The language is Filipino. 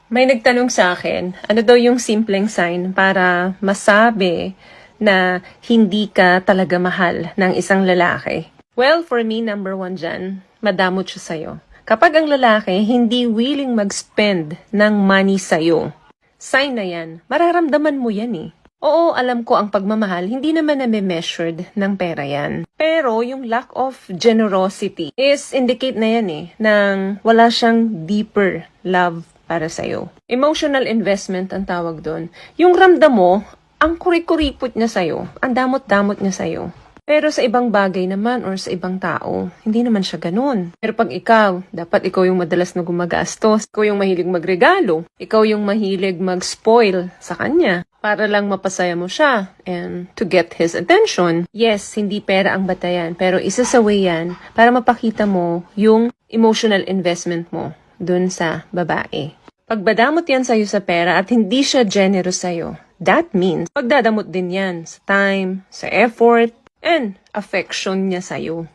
May nagtanong sa akin, ano daw yung simpleng sign para masabi na hindi ka talaga mahal ng isang lalaki? Well, for me, number one dyan, madamot siya sa'yo. Kapag ang lalaki hindi willing mag-spend ng money sa'yo, sign na yan, mararamdaman mo yan eh. Oo, alam ko ang pagmamahal, hindi naman na-measured ng pera yan. Pero yung lack of generosity is indicate na yan eh, nang wala siyang deeper love para sa'yo. Emotional investment ang tawag doon. Yung ramdam mo, ang kurikuripot niya sa'yo, ang damot-damot niya sa'yo. Pero sa ibang bagay naman or sa ibang tao, hindi naman siya ganun. Pero pag ikaw, dapat ikaw yung madalas na gumagastos, ikaw yung mahilig magregalo, ikaw yung mahilig mag-spoil sa kanya para lang mapasaya mo siya and to get his attention. Yes, hindi pera ang batayan, pero isa sa way yan para mapakita mo yung emotional investment mo dun sa babae. Pag badamot yan sa'yo sa pera at hindi siya generous sa'yo, that means pagdadamot din yan sa time, sa effort, and affection niya sa'yo.